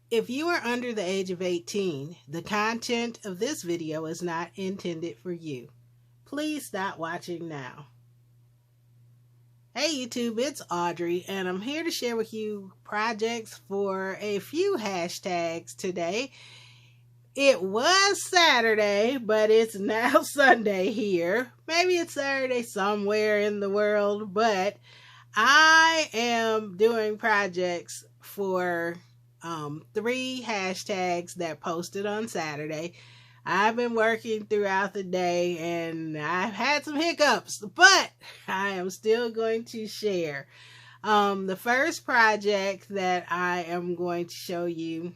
If you are under the age of 18, the content of this video is not intended for you. Please stop watching now. Hey YouTube, it's Audrey, and I'm here to share with you projects for a few hashtags today. It was Saturday, but it's now Sunday here. Maybe it's Saturday somewhere in the world, but I am doing projects for 3 hashtags that posted on Saturday. I've been working throughout the day and I've had some hiccups, but I am still going to share. The first project that I am going to show you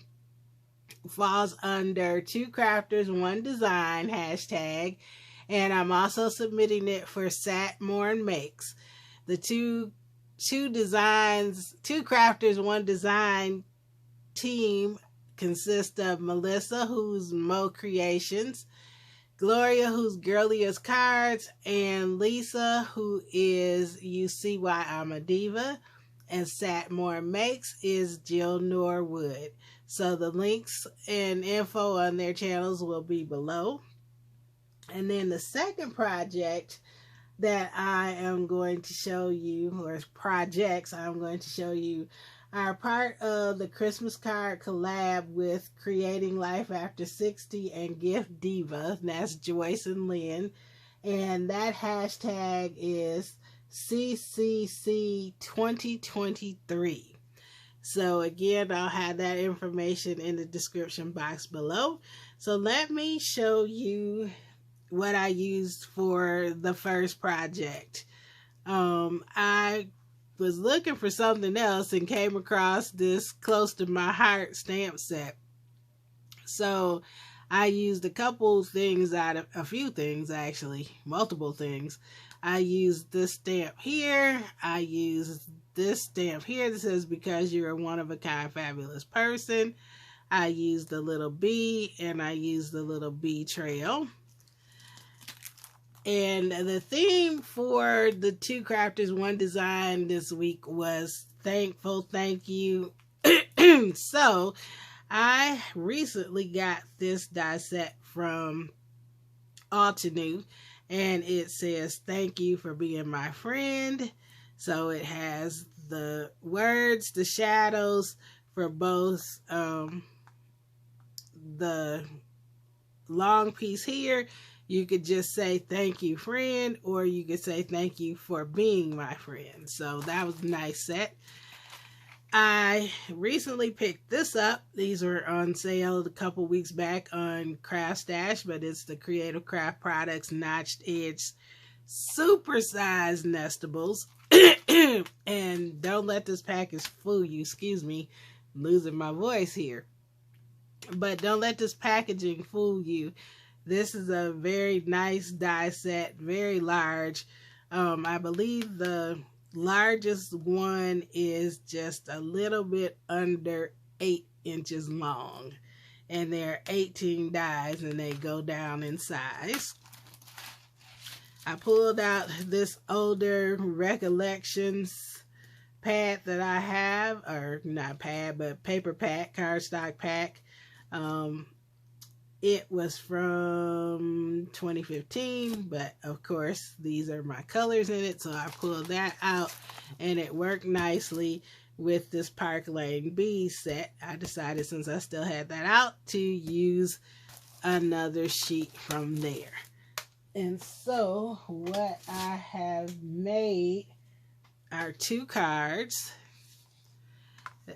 falls under 2 crafters, 1 design hashtag, and I'm also submitting it for Sat More and Makes. The two designs, 2 crafters, 1 design team consists of Melissa, who's Mo Creations, Gloria, who's Girlia's Cards, and Lisa, who is You See Why I'm a Diva, and Sat More Makes is Jill Norwood. So the links and info on their channels will be below. And then the second project that I am going to show you, or projects I'm going to show you, are part of the Christmas card collab with Creating Life After 60 and Gift Diva. That's Joyce and Lynn. And that hashtag is CCC 2023. So again, I'll have that information in the description box below. So let me show you what I used for the first project. I was looking for something else and came across this Close to My Heart stamp set. So I used a couple things out of a few things, actually, multiple things. I used this stamp here. I used this stamp here that says because you're a one-of-a-kind fabulous person. I used the little bee and I used the little bee trail. And the theme for the 2 crafters, 1 design this week was thankful, thank you. So I recently got this die set from Altenew, and it says thank you for being my friend. So it has the words, the shadows for both the long piece here. You could just say thank you friend, or you could say thank you for being my friend. So that was a nice set. I recently picked this up. These were on sale a couple weeks back on Craft Stash, but it's the Creative Craft Products Notched Edge Supersize Nestables. And don't let this package fool you. Excuse me, I'm losing my voice here. But don't let this packaging fool you. This is a very nice die set, very large. I believe the largest one is just a little bit under 8 inches long. And there are 18 dies and they go down in size. I pulled out this older Recollections pad that I have, or not pad, but paper pack, cardstock pack. It was from 2015, but of course these are my colors in it, so I pulled that out and it worked nicely with this Park Lane Bees set. I decided, since I still had that out, to use another sheet from there. And so what I have made are 2 cards,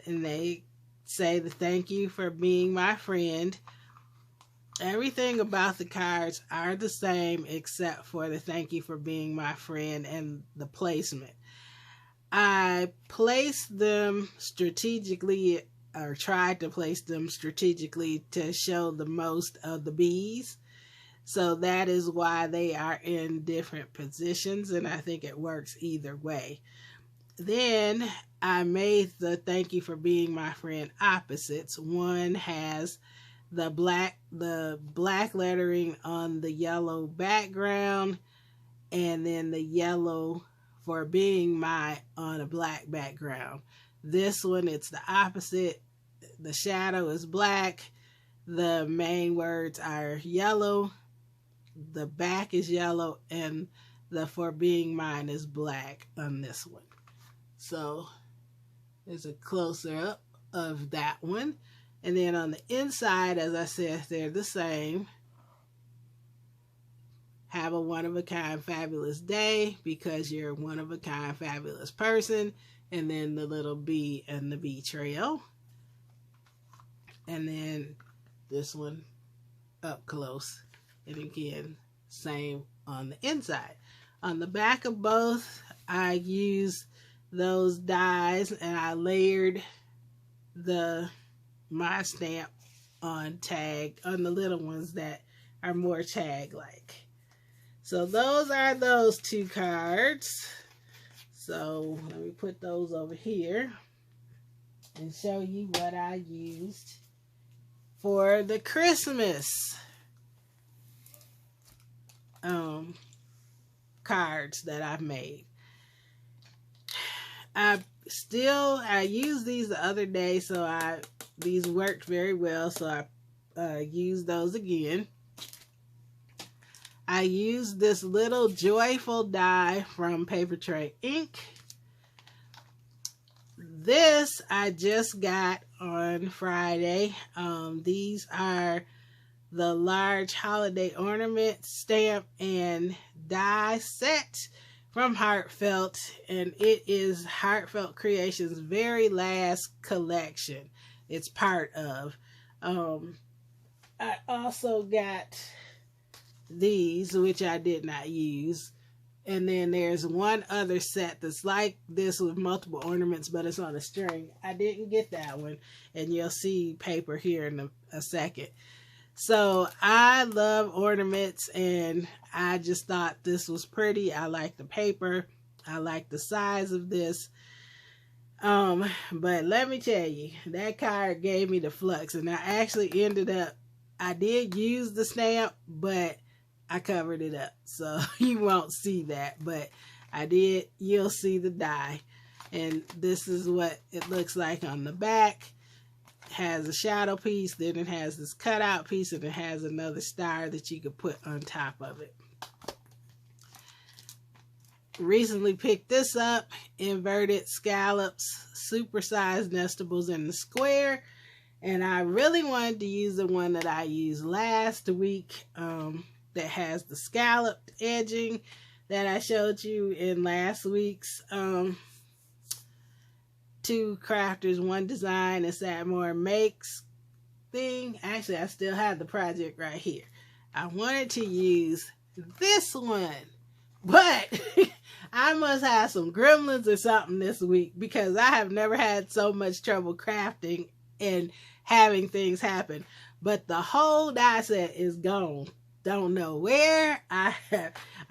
and they say the thank you for being my friend. Everything about the cards are the same except for the thank you for being my friend and the placement. I placed them strategically, or tried to place them strategically, to show the most of the bees. So that is why they are in different positions, and I think it works either way. Then I made the thank you for being my friend opposites. One has the black lettering on the yellow background, and then the yellow for being my on a black background. This one, it's the opposite. the shadow is black. The main words are yellow. The back is yellow, and the "for being mine" is black on this one. So there's a closer up of that one. And then on the inside, as I said, they're the same. Have a one-of-a-kind fabulous day, because you're a one-of-a-kind fabulous person. And then the little bee and the bee trail. And then this one up close. And again, same on the inside. On the back of both, I used those dies and I layered my stamp on tag, on the little ones that are more tag-like. So those are those two cards. So let me put those over here and show you what I used for the Christmas cards that I've made. I used these the other day, so these worked very well, so I used those again. I used this little joyful die from Paper Tray Ink. This I just got on Friday. These are the large holiday ornament stamp and die set from Heartfelt, and it is Heartfelt Creations' very last collection. It's part of. I also got these, which I did not use, and then there's one other set that's like this with multiple ornaments, but it's on a string. I didn't get that one, and you'll see paper here in a second. So I love ornaments, and I just thought this was pretty. I like the paper. I like the size of this. But let me tell you, that card gave me the flux, and I actually ended up, I did use the stamp, but I covered it up, so you won't see that, but I did. You'll see the die, and this is what it looks like on the back. It has a shadow piece, then it has this cutout piece, and it has another star that you could put on top of it. Recently picked this up, inverted scallops, supersized nestables in the square, and I really wanted to use the one that I used last week, that has the scalloped edging that I showed you in last week's Two Crafters, One Design, and Satmore Makes thing. Actually, I still have the project right here. I wanted to use this one, but I must have some gremlins or something this week, because I have never had so much trouble crafting and having things happen. But the whole die set is gone. Don't know where. I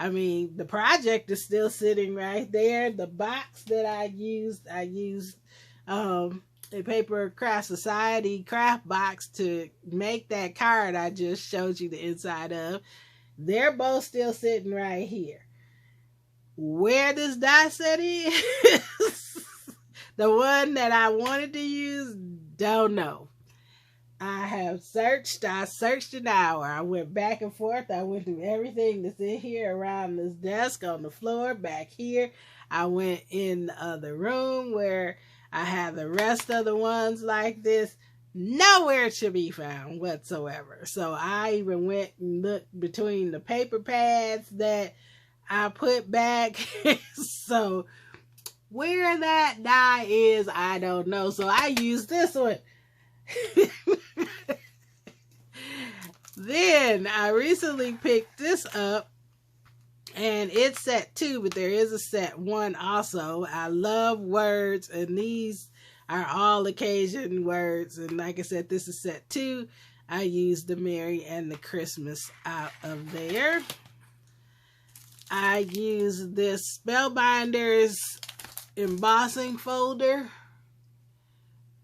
mean, the project is still sitting right there. The box that I used a Paper Craft Society craft box to make that card I just showed you the inside of. They're both still sitting right here. Where this die set is, the one that I wanted to use, don't know. I searched an hour. I went back and forth. I went through everything that's in here around this desk, on the floor, back here. I went in the other room where I have the rest of the ones like this. Nowhere to be found whatsoever. So I even went and looked between the paper pads that I put back. So where that die is, I don't know. So I used this one. Then I recently picked this up, and it's set 2, but there is a set 1 also. I love words, and these are all occasion words, and like I said, this is set 2. I used the Merry and the Christmas out of there. I used this Spellbinders embossing folder,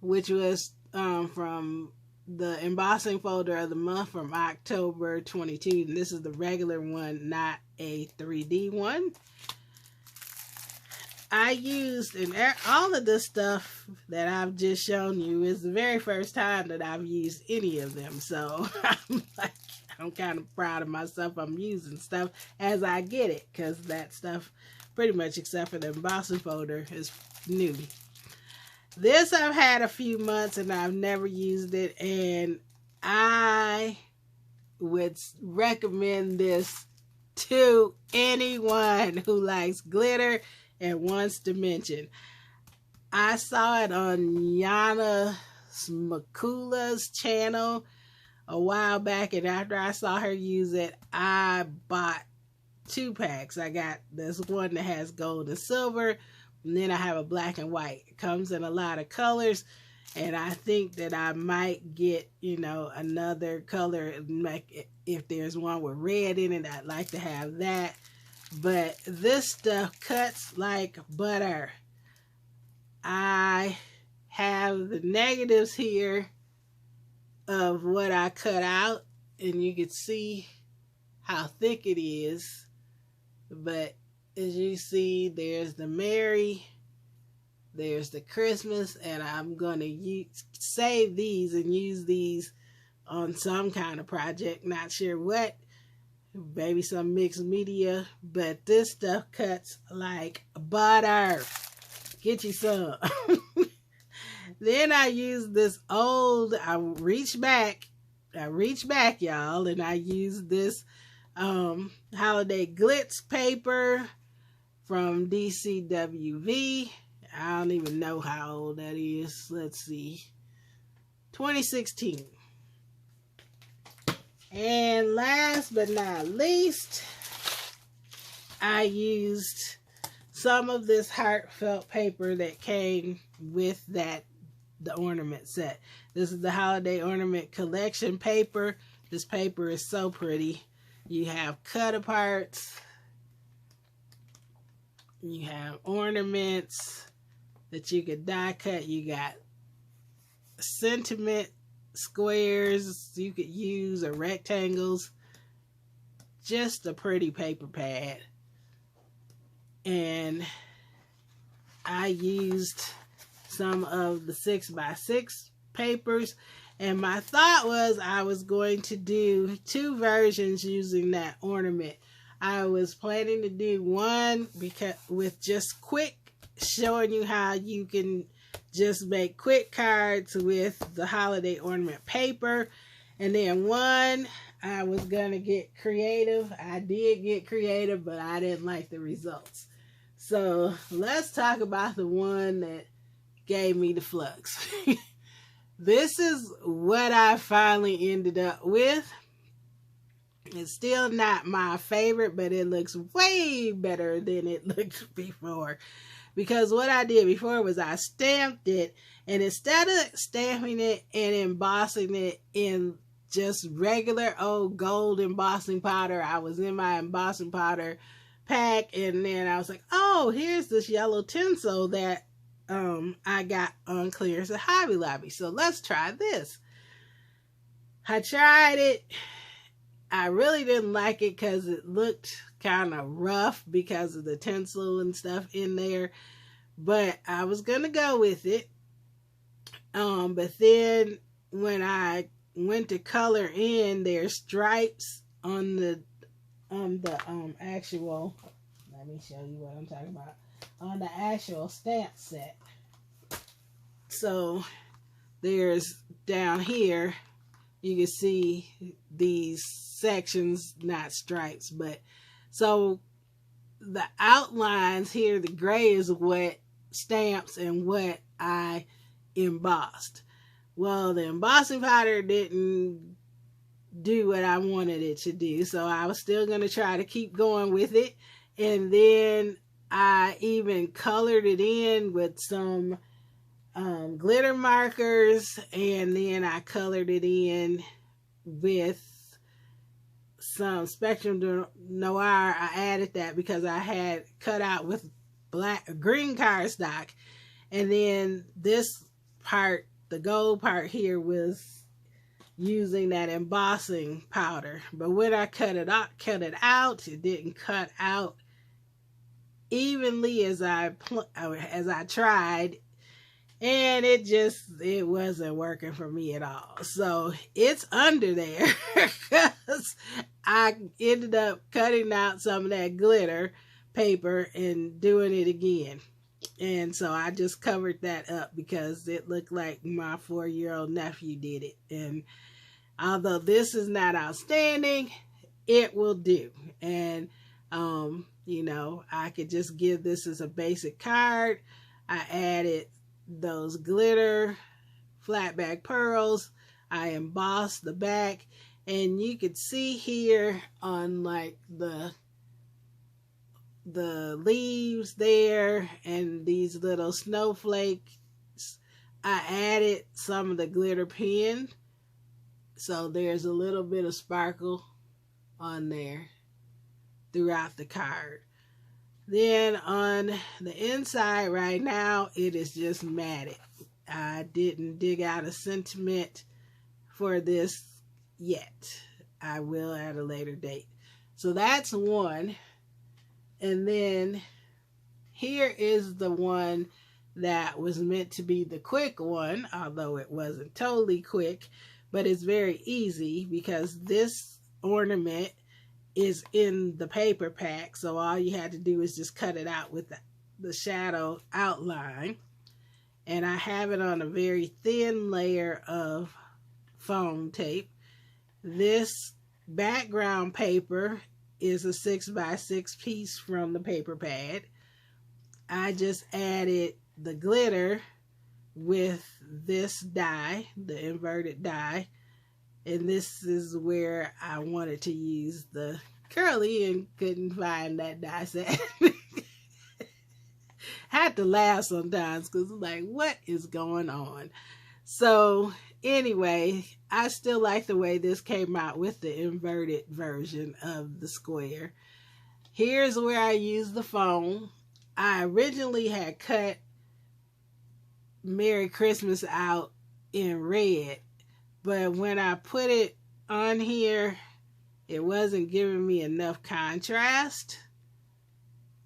which was from the embossing folder of the month from October 22. And this is the regular one, not a 3D one. I used, and all of this stuff that I've just shown you is the very first time that I've used any of them. So I'm kind of proud of myself. I'm using stuff as I get it, because that stuff, pretty much except for the embossing folder, is new. This I've had a few months and I've never used it, and I would recommend this to anyone who likes glitter and wants dimension. I saw it on Yana Smakula's channel a while back, and after I saw her use it, I bought 2 packs. I got this one that has gold and silver, and then I have a black and white. It comes in a lot of colors, and I think that I might get, you know, another color. If there's one with red in it, I'd like to have that. But this stuff cuts like butter. I have the negatives here of what I cut out, and you can see how thick it is. But as you see, there's the Merry, there's the Christmas, and I'm going to save these and use these on some kind of project. Not sure what. Maybe some mixed media. But this stuff cuts like butter. Get you some. Then I use this old, I reached back, y'all, and I used this holiday glitz paper from DCWV. I don't even know how old that is. Let's see. 2016. And last but not least, I used some of this heartfelt paper that came with the ornament set. This is the holiday ornament collection paper. This paper is so pretty. You have cut aparts. You have ornaments that you could die cut. You got sentiment squares you could use, or rectangles. Just a pretty paper pad. And I used some of the 6x6 papers, and my thought was I was going to do 2 versions using that ornament. I was planning to do one with just quick, showing you how you can just make quick cards with the holiday ornament paper, and then one I was gonna get creative. I did get creative, but I didn't like the results. So let's talk about the one that gave me the flux. This is what I finally ended up with. It's still not my favorite, but it looks way better than it looked before. Because what I did before was I stamped it, and instead of stamping it and embossing it in just regular old gold embossing powder, I was in my embossing powder pack, and then I was like, oh, here's this yellow tinsel that I got on clearance at Hobby Lobby. So let's try this. I tried it. I really didn't like it because it looked kind of rough because of the tinsel and stuff in there. But I was going to go with it. But then when I went to color in, there's stripes on the actual, let me show you what I'm talking about, on the actual stamp set. So there's down here, you can see these sections, not stripes, but so the outlines here, the gray is what stamps and what I embossed. Well, the embossing powder didn't do what I wanted it to do, so I was still going to try to keep going with it. And then I even colored it in with some glitter markers, and then I colored it in with some Spectrum Noir. I added that because I had cut out with green cardstock, and then this part, the gold part here, was using that embossing powder. But when I cut it out, it didn't cut out evenly as I tried, and it wasn't working for me at all. So it's under there because I ended up cutting out some of that glitter paper and doing it again. And so I just covered that up because it looked like my 4-year-old nephew did it. And although this is not outstanding, it will do. And, you know, I could just give this as a basic card. I added those glitter flat back pearls. I embossed the back. And you could see here on like the leaves there and these little snowflakes, I added some of the glitter pen. So there's a little bit of sparkle on there throughout the card. Then on the inside right now, it is just matted. I didn't dig out a sentiment for this yet. I will at a later date. So that's one. And then here is the one that was meant to be the quick one, although it wasn't totally quick, but it's very easy because this ornament is in the paper pack. So all you had to do is just cut it out with the shadow outline. And I have it on a very thin layer of foam tape. This background paper is a 6x6 piece from the paper pad. I just added the glitter with this die, the inverted die, and this is where I wanted to use the curly and couldn't find that die set. Had to laugh sometimes because I'm like, what is going on? So anyway, I still like the way this came out with the inverted version of the square. Here's where I used the foam. I originally had cut Merry Christmas out in red, but when I put it on here, it wasn't giving me enough contrast.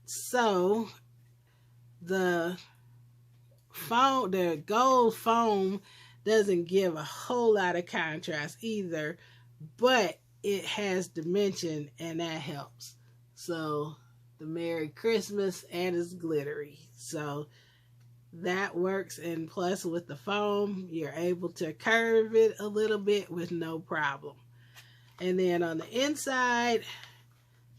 So the foam, the gold foam, doesn't give a whole lot of contrast either, but it has dimension and that helps. So the Merry Christmas, and it's glittery. So that works, and plus with the foam, you're able to curve it a little bit with no problem. And then on the inside,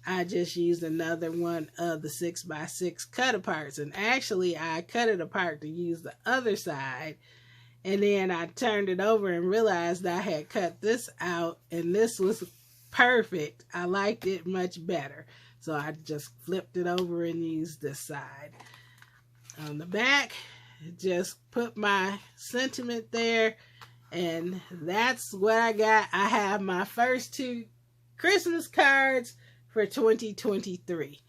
I just used another one of the 6x6 cut aparts. And actually, I cut it apart to use the other side. And then I turned it over and realized I had cut this out, and this was perfect. I liked it much better. So I just flipped it over and used this side. On the back, just put my sentiment there, and that's what I got. I have my first 2 Christmas cards for 2023.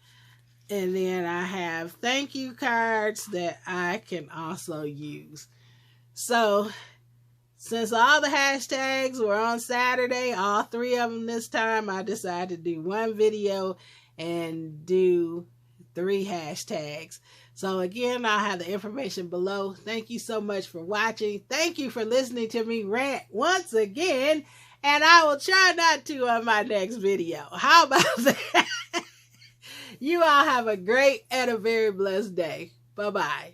And then I have thank you cards that I can also use. So, since all the hashtags were on Saturday, all 3 of them this time, I decided to do one video and do 3 hashtags. So again, I'll have the information below. Thank you so much for watching. Thank you for listening to me rant once again. And I will try not to on my next video. How about that? You all have a great and a very blessed day. Bye-bye.